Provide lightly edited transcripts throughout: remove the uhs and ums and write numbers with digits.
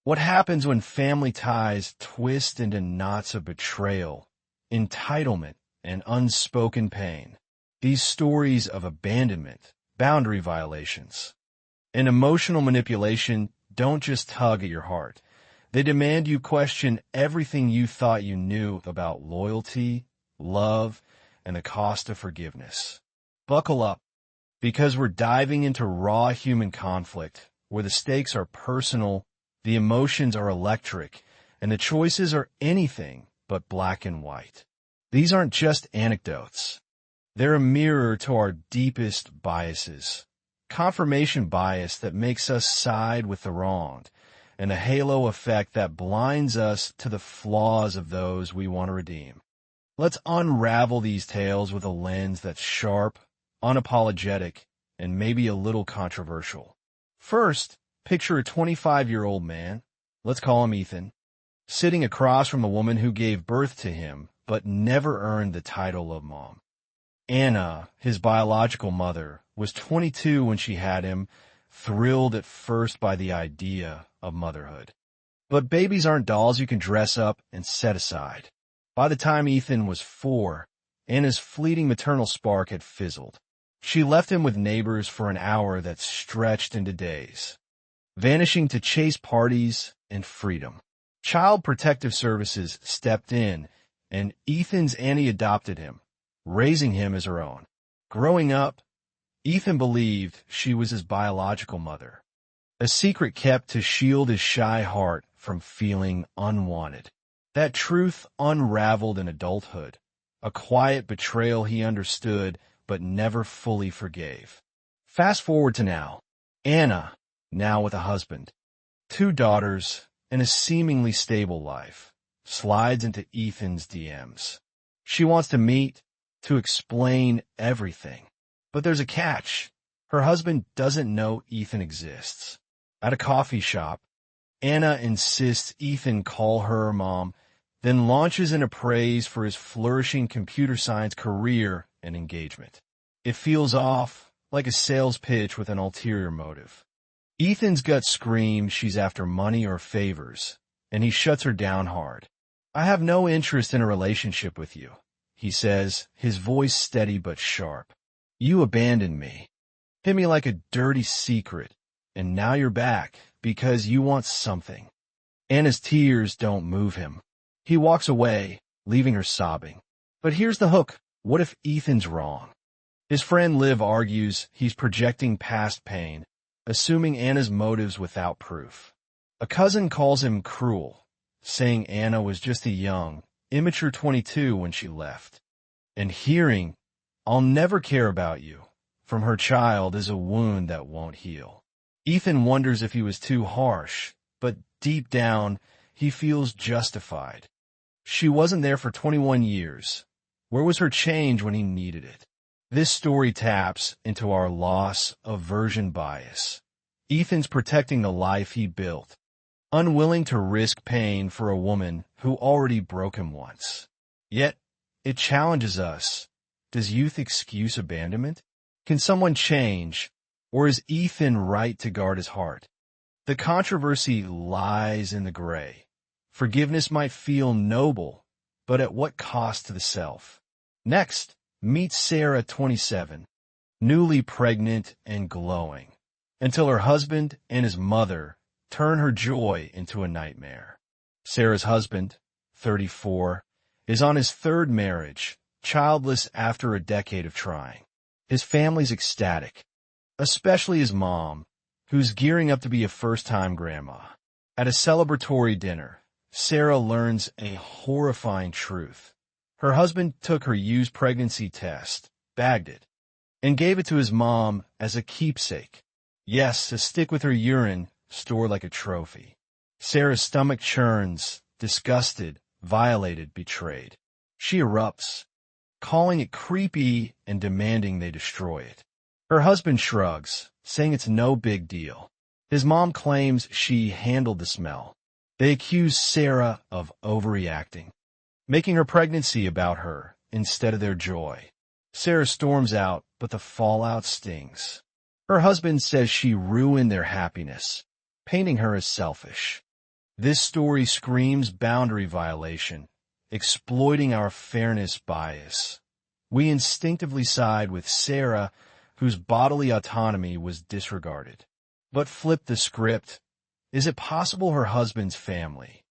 What happens when family ties twist into knots of betrayal, entitlement, and unspoken pain? These stories of abandonment, boundary violations, and emotional manipulation don't just tug at your heart. They demand you question everything you thought you knew about loyalty, love, and the cost of forgiveness. Buckle up, because we're diving into raw human conflict, where the stakes are personal, the emotions are electric, and the choices are anything but black and white. These aren't just anecdotes. They're a mirror to our deepest biases. Confirmation bias that makes us side with the wronged, and a halo effect that blinds us to the flaws of those we want to redeem. Let's unravel these tales with a lens that's sharp, unapologetic, and maybe a little controversial. First, picture a 25-year-old man, let's call him Ethan, sitting across from a woman who gave birth to him but never earned the title of mom. Anna, his biological mother, was 22 when she had him, thrilled at first by the idea of motherhood. But babies aren't dolls you can dress up and set aside. By the time Ethan was 4, Anna's fleeting maternal spark had fizzled. She left him with neighbors for an hour that stretched into days, vanishing to chase parties and freedom. Child Protective Services stepped in, and Ethan's Annie adopted him, raising him as her own. Growing up, Ethan believed she was his biological mother, a secret kept to shield his shy heart from feeling unwanted. That truth unraveled in adulthood, a quiet betrayal he understood but never fully forgave. Fast forward to now. Anna, now with a husband, 2 daughters, and a seemingly stable life, slides into Ethan's DMs. She wants to meet, to explain everything. But there's a catch. Her husband doesn't know Ethan exists. At a coffee shop, Anna insists Ethan call her mom, then launches into praise for his flourishing computer science career and engagement. It feels off, like a sales pitch with an ulterior motive. Ethan's gut screams she's after money or favors, and he shuts her down hard. "I have no interest in a relationship with you," he says, his voice steady but sharp. "You abandoned me. Hit me like a dirty secret, and now you're back because you want something." Anna's tears don't move him. He walks away, leaving her sobbing. But here's the hook. What if Ethan's wrong? His friend Liv argues he's projecting past pain, assuming Anna's motives without proof. A cousin calls him cruel, saying Anna was just a young, immature 22 when she left. And hearing, "I'll never care about you," from her child is a wound that won't heal. Ethan wonders if he was too harsh, but deep down, he feels justified. She wasn't there for 21 years. Where was her change when he needed it? This story taps into our loss aversion bias. Ethan's protecting the life he built, unwilling to risk pain for a woman who already broke him once. Yet, it challenges us. Does youth excuse abandonment? Can someone change, or is Ethan right to guard his heart? The controversy lies in the gray. Forgiveness might feel noble, but at what cost to the self? Next, meet Sarah, 27, newly pregnant and glowing, until her husband and his mother turn her joy into a nightmare. Sarah's husband, 34, is on his 3rd marriage, childless after a decade of trying. His family's ecstatic, especially his mom, who's gearing up to be a first-time grandma. At a celebratory dinner, Sarah learns a horrifying truth. Her husband took her used pregnancy test, bagged it, and gave it to his mom as a keepsake. Yes, to stick with her urine, stored like a trophy. Sarah's stomach churns, disgusted, violated, betrayed. She erupts, calling it creepy and demanding they destroy it. Her husband shrugs, saying it's no big deal. His mom claims she handled the smell. They accuse Sarah of overreacting, making her pregnancy about her instead of their joy. Sarah storms out, but the fallout stings. Her husband says she ruined their happiness, painting her as selfish. This story screams boundary violation, exploiting our fairness bias. We instinctively side with Sarah, whose bodily autonomy was disregarded. But flip the script. Is it possible her husband's family,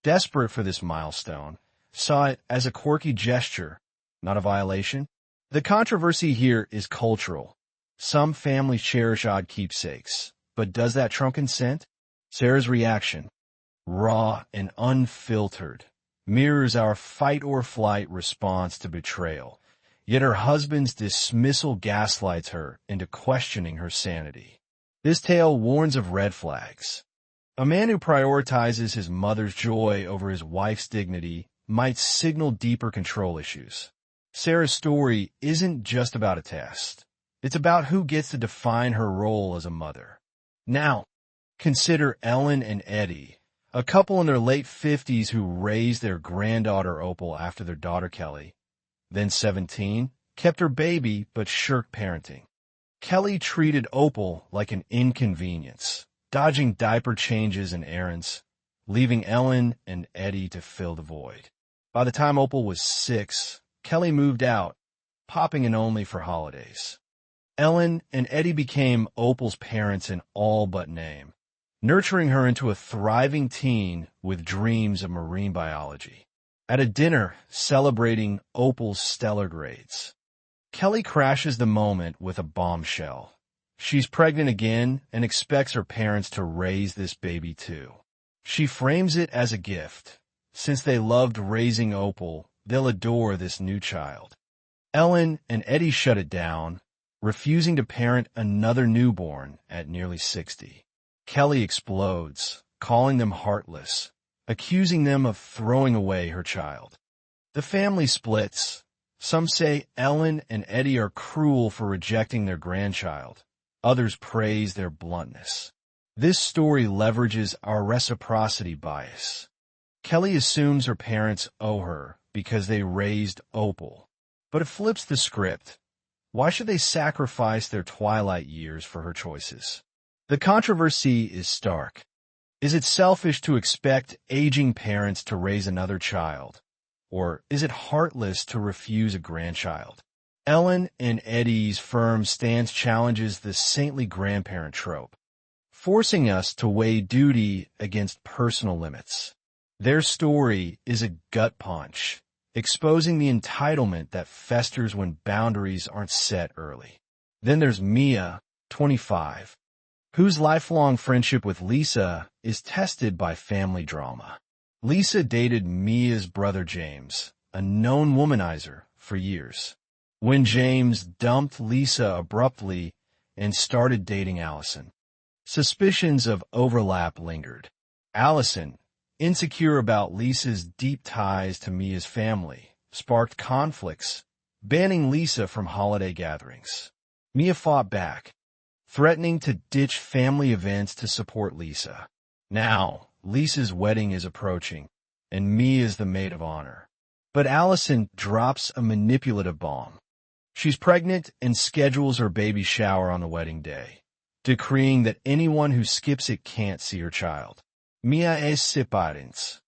desperate for this milestone, saw it as a quirky gesture, not a violation? The controversy here is cultural. Some families cherish odd keepsakes, but does that trump consent? Sarah's reaction, raw and unfiltered, mirrors our fight-or-flight response to betrayal, yet her husband's dismissal gaslights her into questioning her sanity. This tale warns of red flags. A man who prioritizes his mother's joy over his wife's dignity might signal deeper control issues. Sarah's story isn't just about a test. It's about who gets to define her role as a mother. Now, consider Ellen and Eddie, a couple in their late 50s who raised their granddaughter Opal after their daughter Kelly, then 17, kept her baby but shirked parenting. Kelly treated Opal like an inconvenience, dodging diaper changes and errands, leaving Ellen and Eddie to fill the void. By the time Opal was 6, Kelly moved out, popping in only for holidays. Ellen and Eddie became Opal's parents in all but name, nurturing her into a thriving teen with dreams of marine biology. At a dinner celebrating Opal's stellar grades, Kelly crashes the moment with a bombshell. She's pregnant again and expects her parents to raise this baby too. She frames it as a gift. Since they loved raising Opal, they'll adore this new child. Ellen and Eddie shut it down, refusing to parent another newborn at nearly 60. Kelly explodes, calling them heartless, accusing them of throwing away her child. The family splits. Some say Ellen and Eddie are cruel for rejecting their grandchild. Others praise their bluntness. This story leverages our reciprocity bias. Kelly assumes her parents owe her because they raised Opal. But it flips the script. Why should they sacrifice their twilight years for her choices? The controversy is stark. Is it selfish to expect aging parents to raise another child? Or is it heartless to refuse a grandchild? Ellen and Eddie's firm stance challenges the saintly grandparent trope, forcing us to weigh duty against personal limits. Their story is a gut punch, exposing the entitlement that festers when boundaries aren't set early. Then there's Mia, 25, whose lifelong friendship with Lisa is tested by family drama. Lisa dated Mia's brother James, a known womanizer, for years. When James dumped Lisa abruptly and started dating Allison, suspicions of overlap lingered. Allison, insecure about Lisa's deep ties to Mia's family, sparked conflicts, banning Lisa from holiday gatherings. Mia fought back, threatening to ditch family events to support Lisa. Now, Lisa's wedding is approaching, and Mia is the maid of honor. But Allison drops a manipulative bomb. She's pregnant and schedules her baby shower on the wedding day, decreeing that anyone who skips it can't see her child. Mia es separens.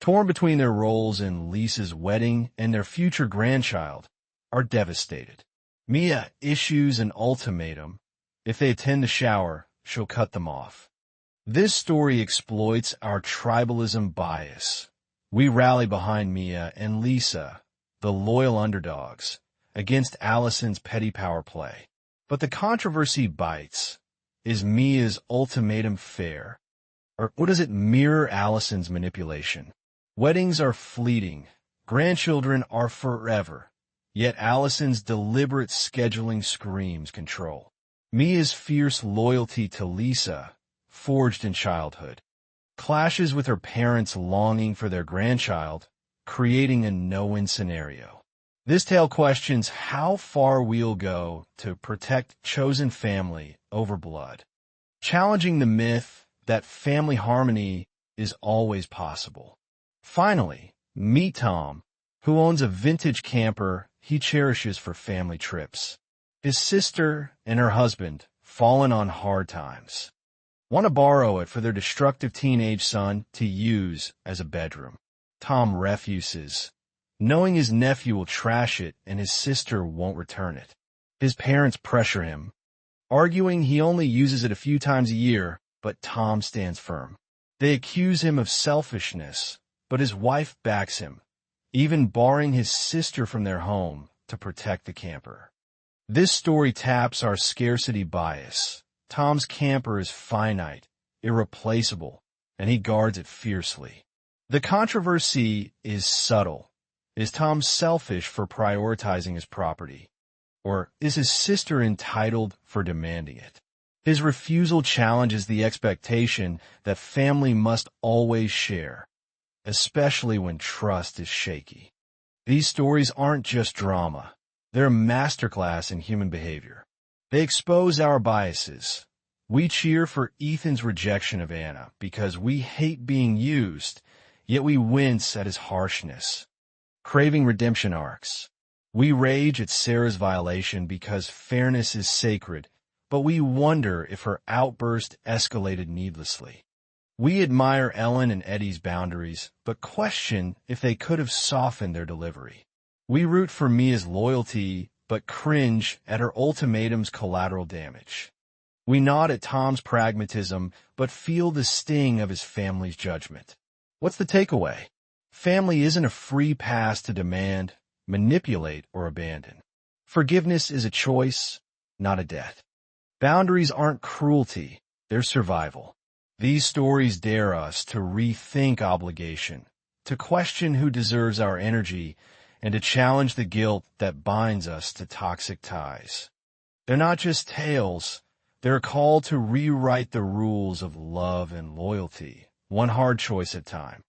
Torn between their roles in Lisa's wedding and their future grandchild, are devastated. Mia issues an ultimatum. If they attend the shower, she'll cut them off. This story exploits our tribalism bias. We rally behind Mia and Lisa, the loyal underdogs, against Allison's petty power play. But the controversy bites. Is Mia's ultimatum fair? Or does it mirror Allison's manipulation? Weddings are fleeting. Grandchildren are forever. Yet Allison's deliberate scheduling screams control. Mia's fierce loyalty to Lisa, forged in childhood, clashes with her parents' longing for their grandchild, creating a no-win scenario. This tale questions how far we'll go to protect chosen family over blood, challenging the myth that family harmony is always possible. Finally, meet Tom, who owns a vintage camper he cherishes for family trips. His sister and her husband fallen on hard times. want to borrow it for their destructive teenage son to use as a bedroom. Tom refuses, knowing his nephew will trash it and his sister won't return it. His parents pressure him, arguing he only uses it a few times a year, but Tom stands firm. They accuse him of selfishness, but his wife backs him, even barring his sister from their home to protect the camper. This story taps our scarcity bias. Tom's camper is finite, irreplaceable, and he guards it fiercely. The controversy is subtle. Is Tom selfish for prioritizing his property? Or is his sister entitled for demanding it? His refusal challenges the expectation that family must always share, especially when trust is shaky. These stories aren't just drama. They're a masterclass in human behavior. They expose our biases. We cheer for Ethan's rejection of Anna because we hate being used, yet we wince at his harshness. Craving redemption arcs. We rage at Sarah's violation because fairness is sacred, but we wonder if her outburst escalated needlessly. We admire Ellen and Eddie's boundaries, but question if they could have softened their delivery. We root for Mia's loyalty, but cringe at her ultimatum's collateral damage. We nod at Tom's pragmatism, but feel the sting of his family's judgment. What's the takeaway? Family isn't a free pass to demand, manipulate, or abandon. Forgiveness is a choice, not a debt. Boundaries aren't cruelty, they're survival. These stories dare us to rethink obligation, to question who deserves our energy, and to challenge the guilt that binds us to toxic ties. They're not just tales, they're a call to rewrite the rules of love and loyalty, one hard choice at a time.